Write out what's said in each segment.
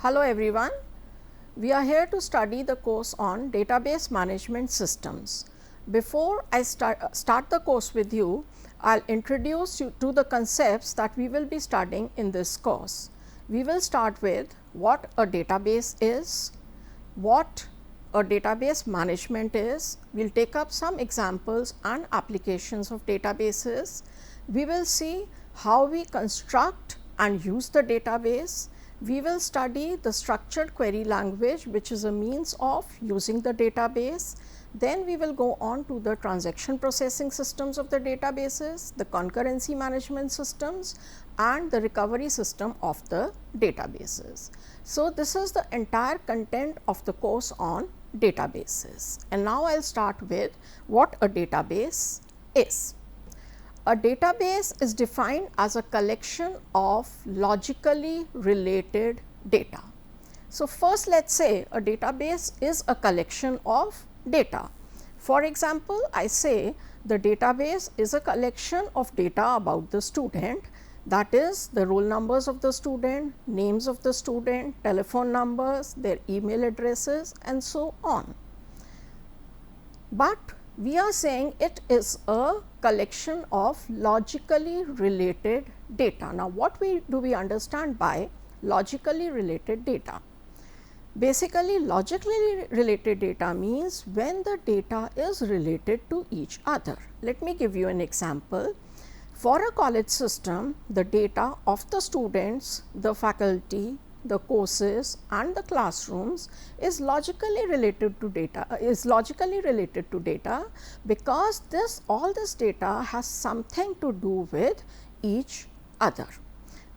Hello everyone, we are here to study the course on database management systems. Before I start the course with you, I will introduce you to the concepts that we will be studying in this course. We will start with what a database is, what a database management is. We will take up some examples and applications of databases. We will see how we construct and use the database. We will study the structured query language, which is a means of using the database. Then we will go on to the transaction processing systems of the databases, the concurrency management systems and the recovery system of the databases. So, this is the entire content of the course on databases. And now, I will start with what a database is. A database is defined as a collection of logically related data. So, first let us say a database is a collection of data. For example, I say the database is a collection of data about the student, that is the roll numbers of the student, names of the student, telephone numbers, their email addresses and so on. But we are saying it is a collection of logically related data. Now, what do we understand by logically related data? Basically, logically related data means when the data is related to each other. Let me give you an example. For a college system, the data of the students, the faculty, the courses and the classrooms is logically related to data because all this data has something to do with each other.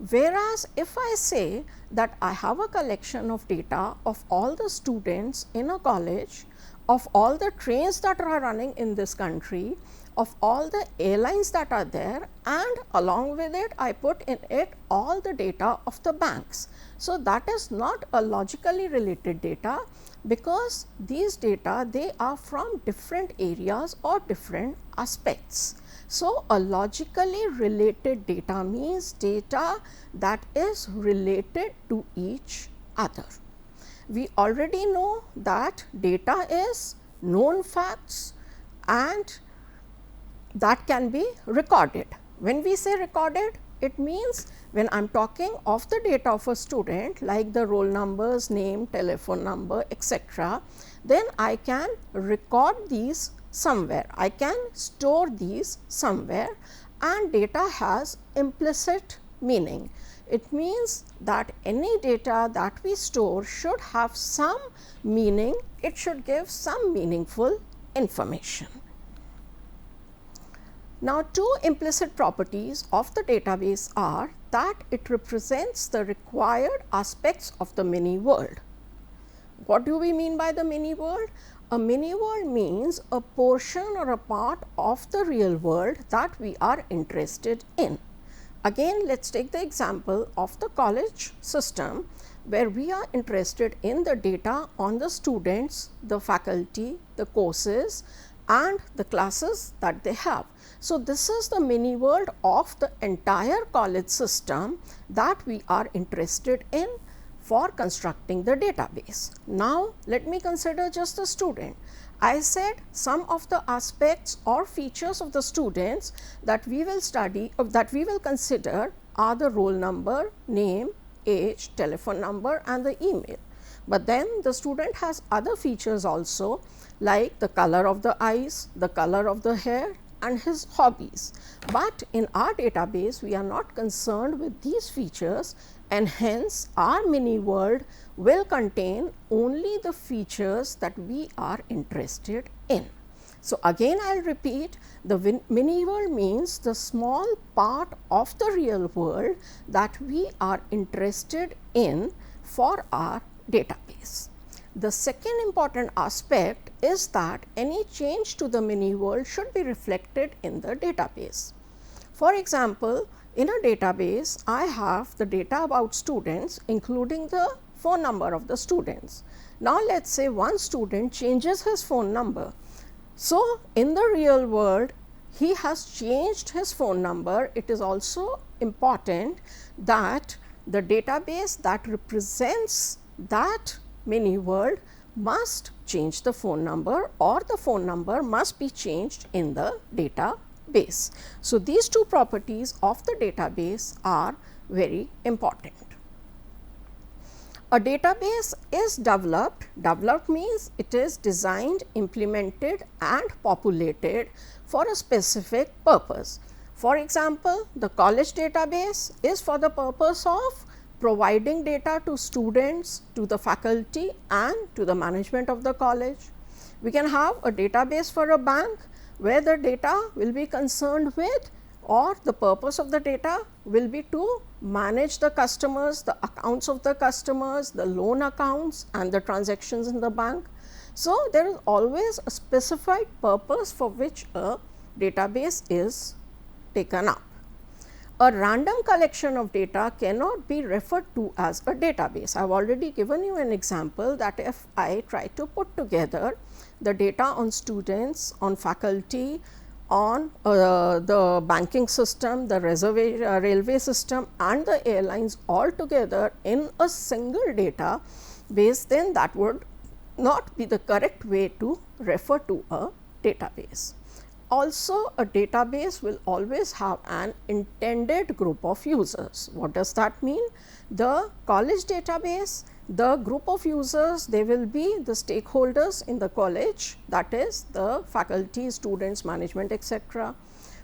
Whereas, if I say that I have a collection of data of all the students in a college, of all the trains that are running in this country, of all the airlines that are there, and along with it I put in it all the data of the banks. So, that is not a logically related data because these data they are from different areas or different aspects. So, a logically related data means data that is related to each other. We already know that data is known facts and that can be recorded. When we say recorded, it means when I am talking of the data of a student like the roll numbers, name, telephone number, etc., then I can record these somewhere, I can store these somewhere, and data has implicit meaning. It means that any data that we store should have some meaning, it should give some meaningful information. Now, two implicit properties of the database are that it represents the required aspects of the mini world. What do we mean by the mini world? A mini world means a portion or a part of the real world that we are interested in. Again, let us take the example of the college system where we are interested in the data on the students, the faculty, the courses and the classes that they have. So, this is the mini world of the entire college system that we are interested in for constructing the database. Now, let me consider just the student. I said some of the aspects or features of the students that we will study that we will consider are the roll number, name, age, telephone number and the email. But then the student has other features also like the color of the eyes, the color of the hair and his hobbies. But in our database, we are not concerned with these features and hence our mini world will contain only the features that we are interested in. So, again I will repeat, the mini world means the small part of the real world that we are interested in for our database. The second important aspect is that any change to the mini world should be reflected in the database. For example, in a database, I have the data about students including the phone number of the students. Now, let us say one student changes his phone number. So, in the real world, he has changed his phone number. It is also important that the database that represents that mini world must change the phone number, or the phone number must be changed in the database. So, these two properties of the database are very important. A database is developed means it is designed, implemented and populated for a specific purpose. For example, the college database is for the purpose of providing data to students, to the faculty and to the management of the college. We can have a database for a bank where the data will be concerned with, or the purpose of the data will be to manage the customers, the accounts of the customers, the loan accounts and the transactions in the bank. So, there is always a specified purpose for which a database is taken up. A random collection of data cannot be referred to as a database. I have already given you an example that if I try to put together the data on students, on faculty, on the banking system, the railway system and the airlines all together in a single database, then that would not be the correct way to refer to a database. Also, a database will always have an intended group of users. What does that mean? The college database, the group of users, they will be the stakeholders in the college, that is the faculty, students, management, etc.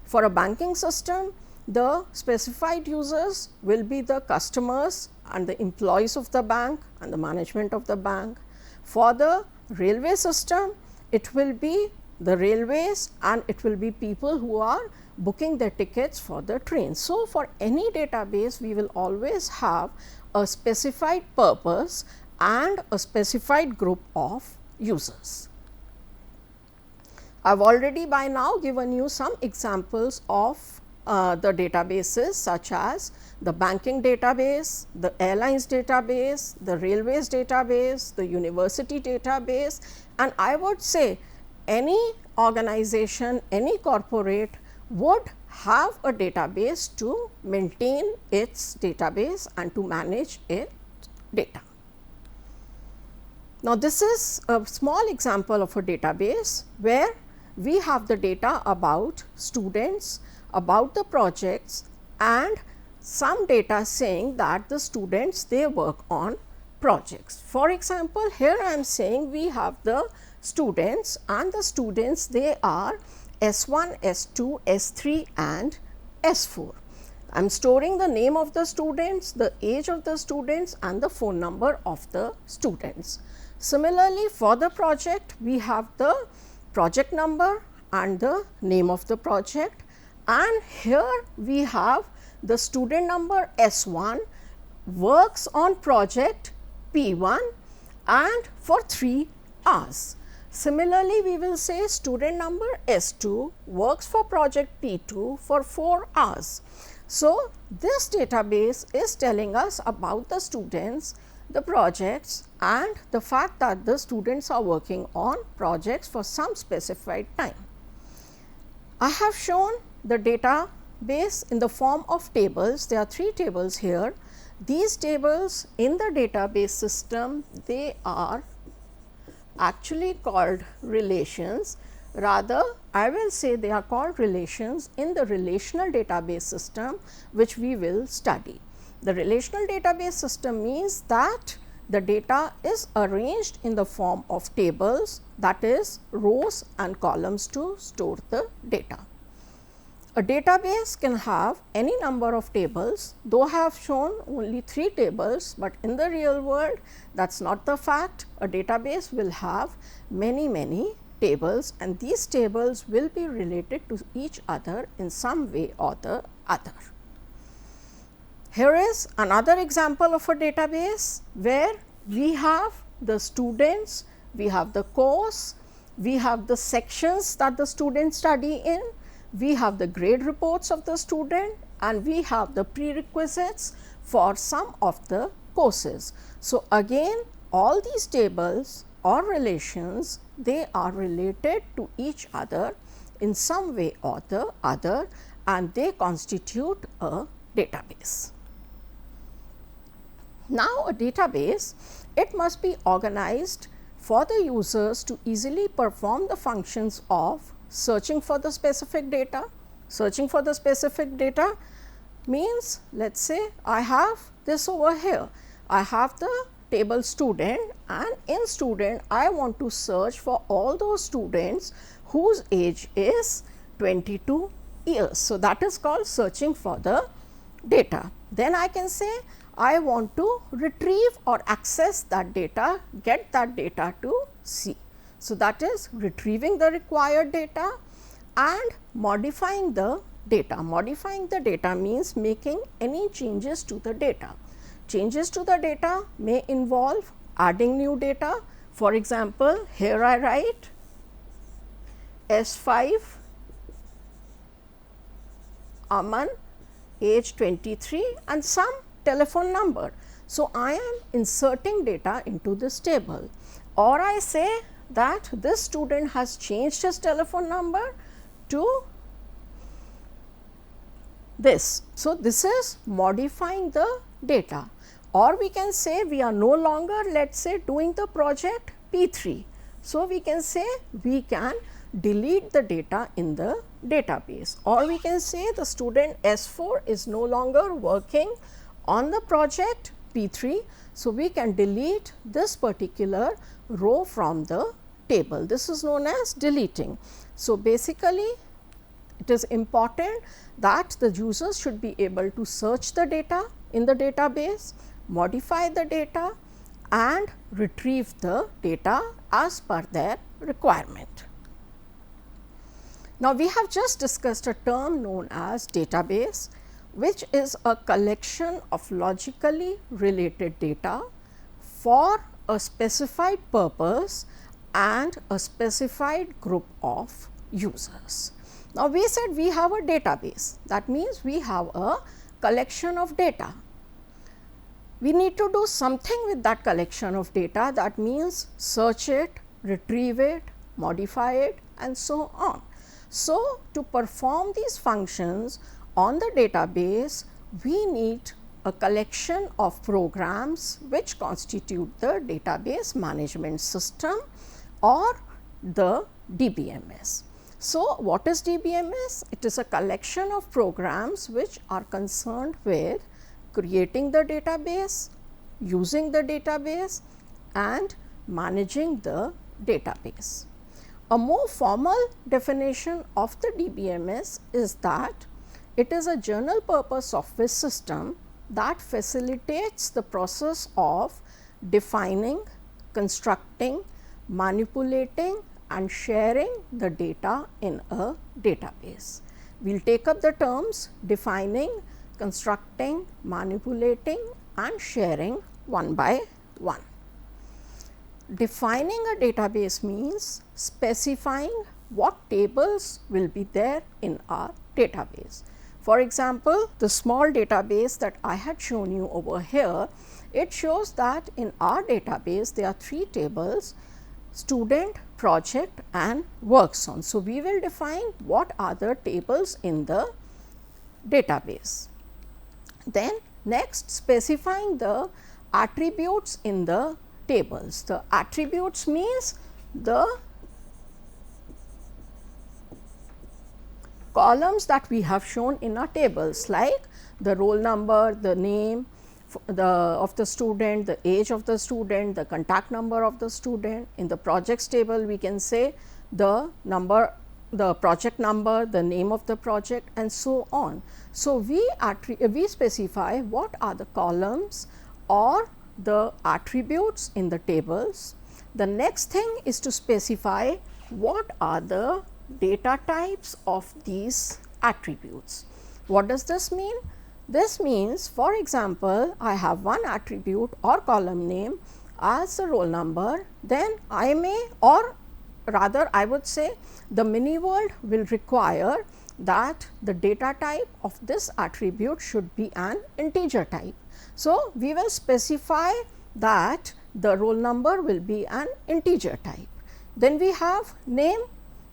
For a banking system, the specified users will be the customers and the employees of the bank and the management of the bank. For the railway system, it will be the railways and it will be people who are booking their tickets for the train. So, for any database we will always have a specified purpose and a specified group of users. I have already by now given you some examples of the databases such as the banking database, the airlines database, the railways database, the university database, and I would say any organization, any corporate would have a database to maintain its database and to manage its data. Now, this is a small example of a database where we have the data about students, about the projects and some data saying that the students they work on projects. For example, here I am saying we have the students and the students they are S1, S2, S3 and S4. I am storing the name of the students, the age of the students and the phone number of the students. Similarly, for the project we have the project number and the name of the project, and here we have the student number S1 works on project P1 and for 3 hours. Similarly, we will say student number S2 works for project P2 for 4 hours. So, this database is telling us about the students, the projects and the fact that the students are working on projects for some specified time. I have shown the database in the form of tables. There are 3 tables here. These tables in the database system, they are actually called relations. Rather, I will say they are called relations in the relational database system, which we will study. The relational database system means that the data is arranged in the form of tables, that is rows and columns to store the data. A database can have any number of tables, though I have shown only 3 tables, but in the real world that is not the fact. A database will have many tables and these tables will be related to each other in some way or the other. Here is another example of a database where we have the students, we have the course, we have the sections that the students study in, we have the grade reports of the student and we have the prerequisites for some of the courses. So, again all these tables or relations, they are related to each other in some way or the other and they constitute a database. Now, a database, it must be organized for the users to easily perform the functions of searching for the specific data. Searching for the specific data means, let us say I have this over here, I have the table student, and in student I want to search for all those students whose age is 22 years. So, that is called searching for the data. Then I can say I want to retrieve or access that data, get that data to C. So, that is retrieving the required data and modifying the data. Modifying the data means making any changes to the data. Changes to the data may involve adding new data. For example, here I write S5 Aman, age 23, and some telephone number. So, I am inserting data into this table, or I say that this student has changed his telephone number to this. So, this is modifying the data, or we can say we are no longer, let us say, doing the project P3. So, we can say we can delete the data in the database, or we can say the student S4 is no longer working on the project P3. So, we can delete this particular row from the table. This is known as deleting. So, basically it is important that the users should be able to search the data in the database, modify the data and retrieve the data as per their requirement. Now, we have just discussed a term known as database, which is a collection of logically related data for a specified purpose and a specified group of users. Now, we said we have a database, that means we have a collection of data. We need to do something with that collection of data, that means search it, retrieve it, modify it and so on. So, to perform these functions on the database, we need a collection of programs which constitute the database management system or the DBMS. So, what is DBMS? It is a collection of programs which are concerned with creating the database, using the database and managing the database. A more formal definition of the DBMS is that it is a general purpose software system that facilitates the process of defining, constructing, manipulating and sharing the data in a database. We will take up the terms defining, constructing, manipulating and sharing one by one. Defining a database means specifying what tables will be there in our database. For example, the small database that I had shown you over here, it shows that in our database there are 3 tables: student, project and works on. So, we will define what are the tables in the database. Then next, specifying the attributes in the tables. The attributes means the columns that we have shown in our tables, like the roll number, the name of the student, the age of the student, the contact number of the student. In the projects table, we can say the number, the project number, the name of the project and so on. So, we specify what are the columns or the attributes in the tables. The next thing is to specify what are the data types of these attributes. What does this mean? This means, for example, I have one attribute or column name as the roll number, then I may, or rather I would say the mini world will require that the data type of this attribute should be an integer type. So, we will specify that the roll number will be an integer type. Then we have name.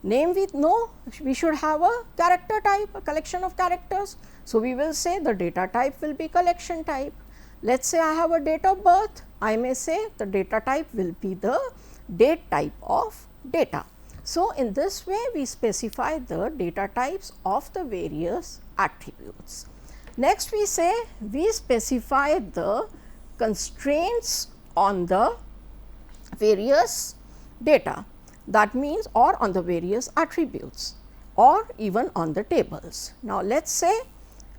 Name, we know we should have a character type, a collection of characters. So, we will say the data type will be collection type. Let us say I have a date of birth, I may say the data type will be the date type of data. So, in this way we specify the data types of the various attributes. Next we say we specify the constraints on the various data, that means or on the various attributes or even on the tables. Now, let us say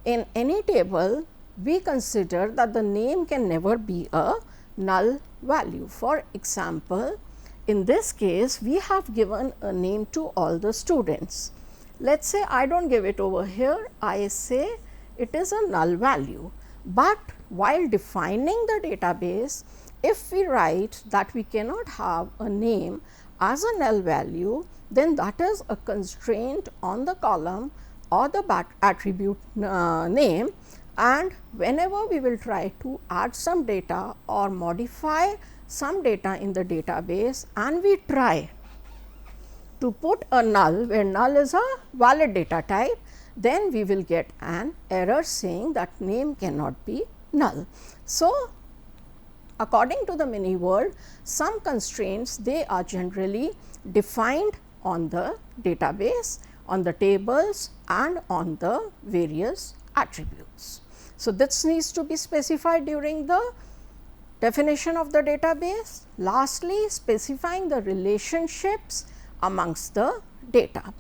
in any table we consider that the name can never be a null value. For example, in this case we have given a name to all the students. Let us say I do not give it over here, I say it is a null value, but while defining the database, if we write that we cannot have a name as a null value, then that is a constraint on the column or the attribute name, and whenever we will try to add some data or modify some data in the database and we try to put a null where null is a valid data type, then we will get an error saying that name cannot be null. So, according to the mini world, some constraints they are generally defined on the database, on the tables and on the various attributes. So, this needs to be specified during the definition of the database. Lastly, specifying the relationships amongst the data.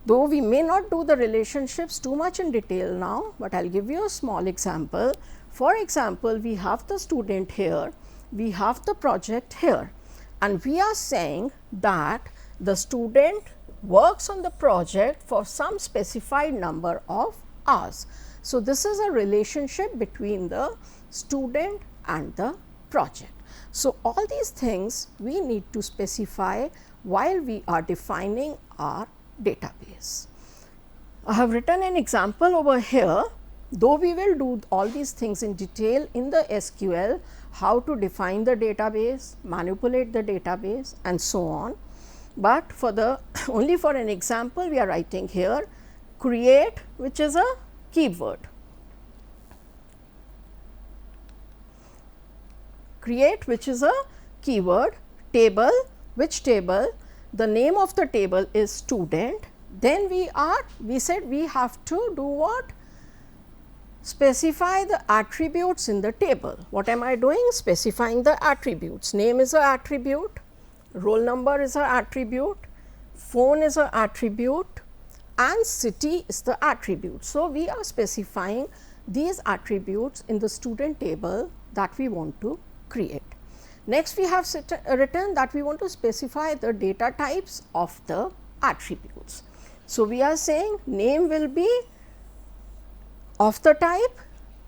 Though we may not do the relationships too much in detail now, but I will give you a small example. For example, we have the student here, we have the project here, and we are saying that the student works on the project for some specified number of hours. So, this is a relationship between the student and the project. So, all these things we need to specify while we are defining our database. I have written an example over here, though we will do all these things in detail in the SQL, how to define the database, manipulate the database and so on. But for the only for an example we are writing here create, which is a keyword. Create, which is a keyword, table, which table, the name of the table is student. Then we said we have to do what? Specify the attributes in the table. What am I doing? Specifying the attributes. Name is an attribute, roll number is an attribute, phone is an attribute and city is the attribute. So, we are specifying these attributes in the student table that we want to create. Next, we have written that we want to specify the data types of the attributes. So, we are saying name will be of the type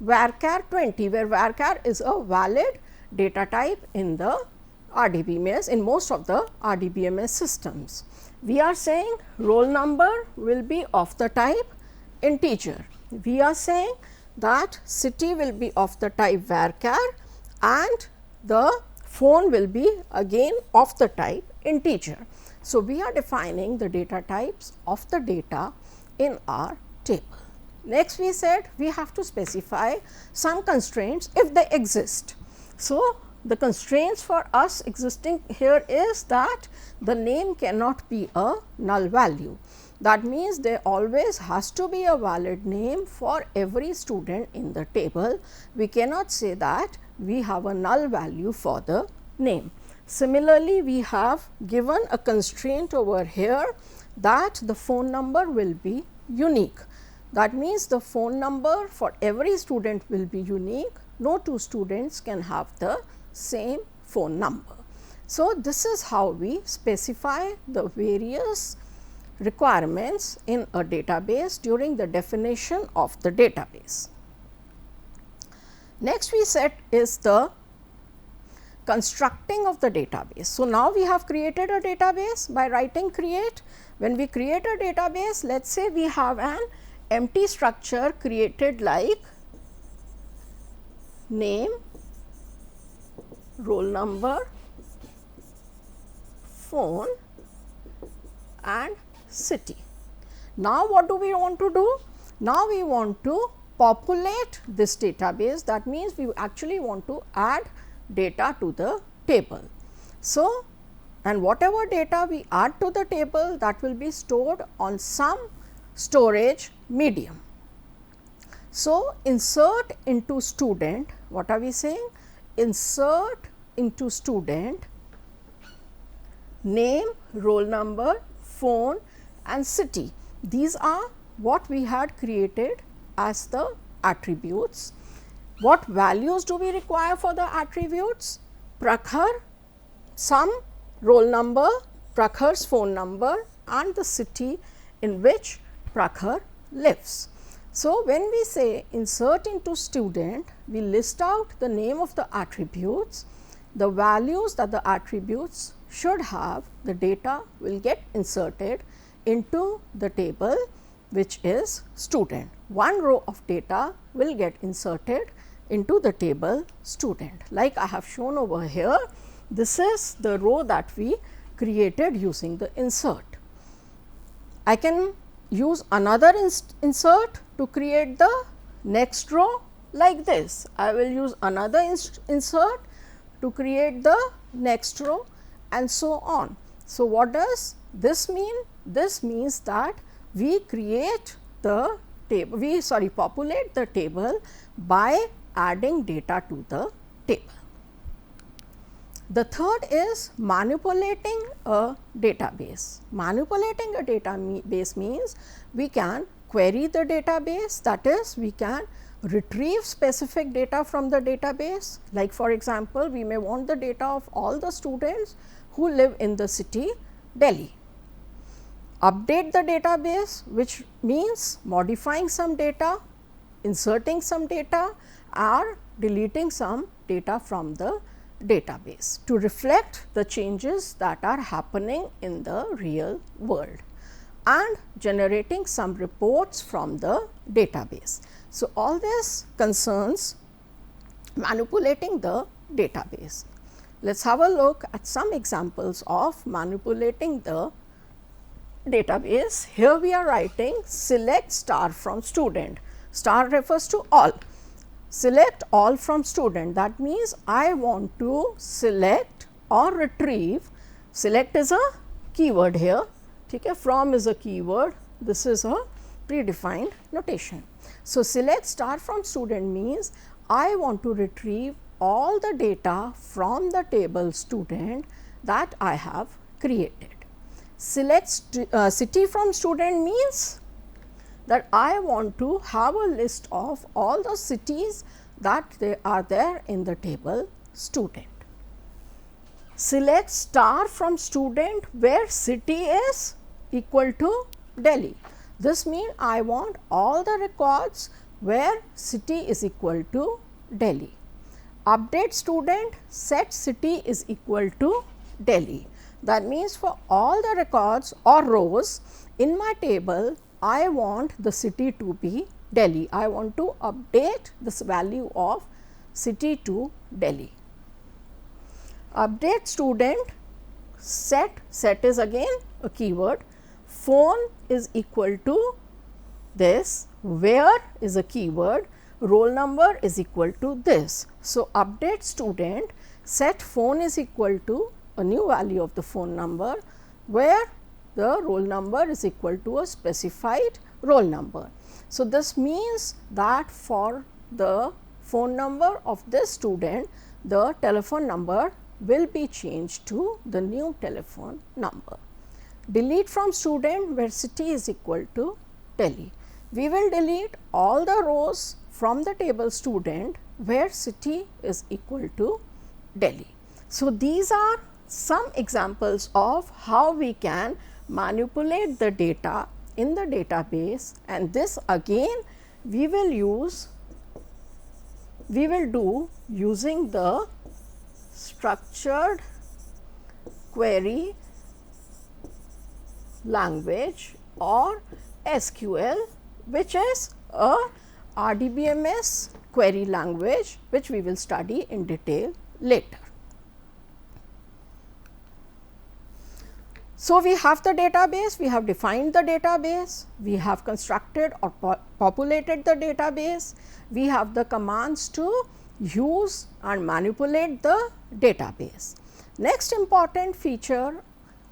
varchar 20, where varchar is a valid data type in the RDBMS, in most of the RDBMS systems. We are saying roll number will be of the type integer. We are saying that city will be of the type varchar and the phone will be again of the type integer. So, we are defining the data types of the data in our table. Next, we said we have to specify some constraints if they exist. So, the constraints for us existing here is that the name cannot be a null value. That means, there always has to be a valid name for every student in the table. We cannot say that we have a null value for the name. Similarly, we have given a constraint over here that the phone number will be unique. That means, the phone number for every student will be unique. No two students can have the same phone number. So, this is how we specify the various requirements in a database during the definition of the database. Next, we set is the constructing of the database. So, now we have created a database by writing create. When we create a database, let us say we have an empty structure created like name, roll number, phone and city. Now, what do we want to do? Now, we want to populate this database, that means we actually want to add data to the table. So, and whatever data we add to the table, that will be stored on some storage medium. So, insert into student, what are we saying? Insert into student name, roll number, phone and city. These are what we had created as the attributes. What values do we require for the attributes? Prakhar, some roll number, Prakhar's phone number and the city in which Prakhar lives. So, when we say insert into student, we list out the name of the attributes, the values that the attributes should have, the data will get inserted into the table which is student. One row of data will get inserted into the table student. Like I have shown over here, this is the row that we created using the insert. I can use another insert to create the next row like this. I will use another insert to create the next row and so on. So, what does this mean? This means that we create the table, populate the table by adding data to the table. The third is manipulating a database. Manipulating a database means we can query the database, that is, we can retrieve specific data from the database. Like for example, we may want the data of all the students who live in the city Delhi. Update the database, which means modifying some data, inserting some data or deleting some data from the database to reflect the changes that are happening in the real world, and generating some reports from the database. So, all this concerns manipulating the database. Let us have a look at some examples of manipulating the database. Here we are writing select star from student. Star refers to all. Select all from student, that means I want to select or retrieve. Select is a keyword here, okay? From is a keyword, this is a predefined notation. So, select star from student means I want to retrieve all the data from the table student that I have created. Select city from student means that I want to have a list of all the cities that they are there in the table student. Select star from student where city is equal to Delhi. This means I want all the records where city is equal to Delhi. Update student, set city is equal to Delhi. That means for all the records or rows in my table, I want the city to be Delhi. I want to update this value of city to Delhi. Update student, set is again a keyword, phone is equal to this, where is a keyword, roll number is equal to this. So, update student, set phone is equal to a new value of the phone number, where the roll number is equal to a specified roll number. So, this means that for the phone number of this student, the telephone number will be changed to the new telephone number. Delete from student where city is equal to Delhi. We will delete all the rows from the table student where city is equal to Delhi. So, these are some examples of how we can manipulate the data in the database, and this again we will do using the structured query language or SQL, which is a RDBMS query language, which we will study in detail later. So, we have the database, we have defined the database, we have constructed or populated the database, we have the commands to use and manipulate the database. Next important feature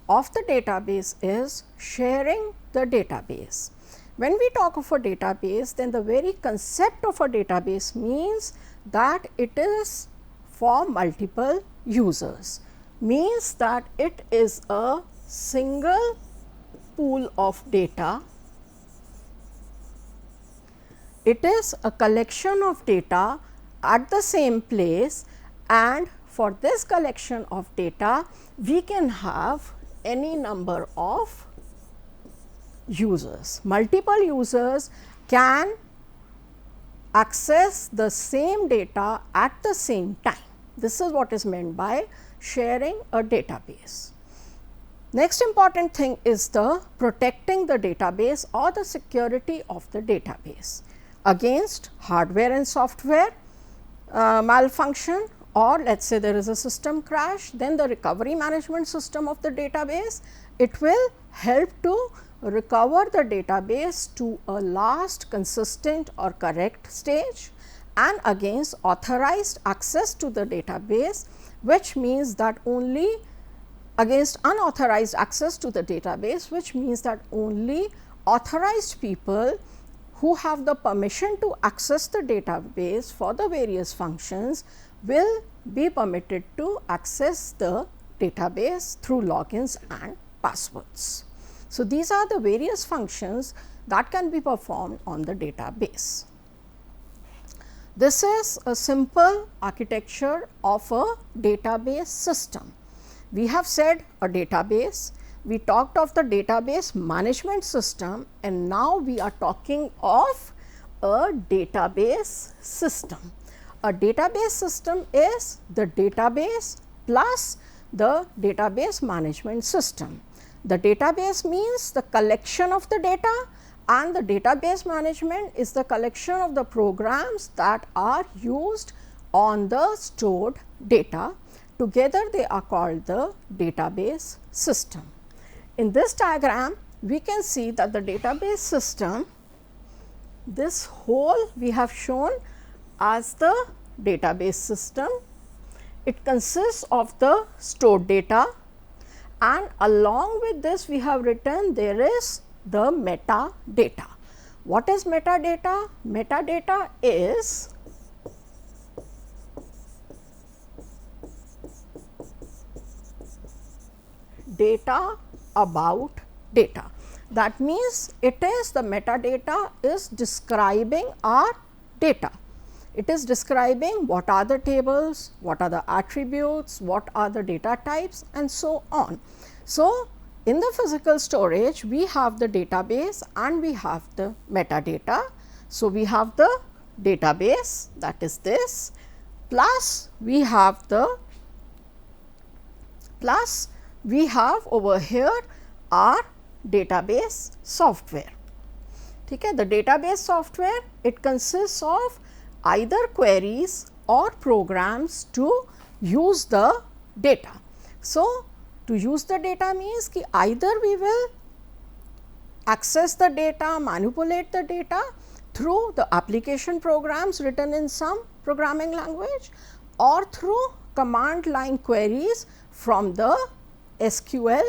of the database is sharing the database. When we talk of a database, then the very concept of a database means that it is for multiple users, means that it is a single pool of data. It is a collection of data at the same place, and for this collection of data we can have any number of users. Multiple users can access the same data at the same time. This is what is meant by sharing a database. Next important thing is the protecting the database or the security of the database against hardware and software malfunction, or let us say there is a system crash, then the recovery management system of the database, it will help to recover the database to a last consistent or correct stage, and against authorized access to the database, which means that only against unauthorized access to the database, which means that only authorized people who have the permission to access the database for the various functions will be permitted to access the database through logins and passwords. So, these are the various functions that can be performed on the database. This is a simple architecture of a database system. We have said a database, we talked of the database management system, and now we are talking of a database system. A database system is the database plus the database management system. The database means the collection of the data, and the database management is the collection of the programs that are used on the stored data. Together they are called the database system. In this diagram, we can see that the database system, this whole we have shown as the database system. It consists of the stored data, and along with this we have written there is the metadata. What is metadata? Metadata is data about data. That means, it is the metadata is describing our data. It is describing what are the tables, what are the attributes, what are the data types, and so on. So, in the physical storage we have the database and we have the metadata. So, we have the database, that is this, plus we have over here our database software. Okay. The database software, it consists of either queries or programs to use the data. So, to use the data means ki either we will access the data, manipulate the data through the application programs written in some programming language, or through command line queries from the SQL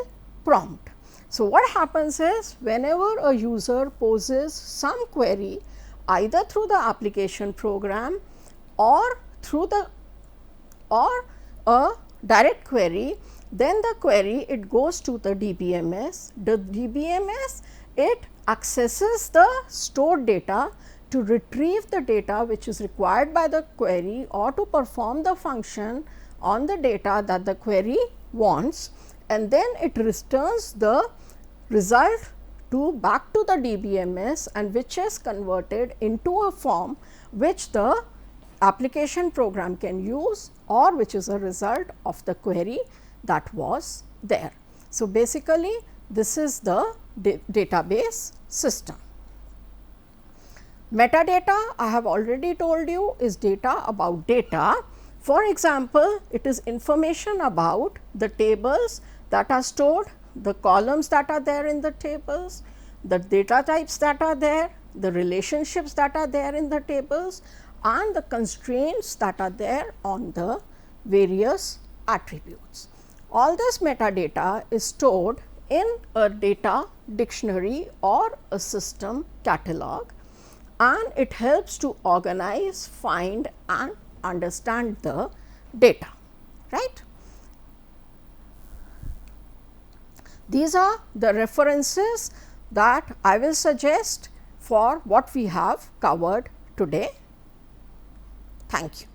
prompt. So, what happens is, whenever a user poses some query either through the application program or through the a direct query, then the query it goes to the DBMS. The DBMS, it accesses the stored data to retrieve the data which is required by the query, or to perform the function on the data that the query wants, and then it returns the result back to the DBMS, and which is converted into a form which the application program can use, or which is a result of the query that was there. So, basically this is the database system. Metadata, I have already told you, is data about data. For example, it is information about the tables that are stored the columns that are there in the tables, the data types that are there, the relationships that are there in the tables, and the constraints that are there on the various attributes. All this metadata is stored in a data dictionary or a system catalog, and it helps to organize, find and understand the data, right. These are the references that I will suggest for what we have covered today. Thank you.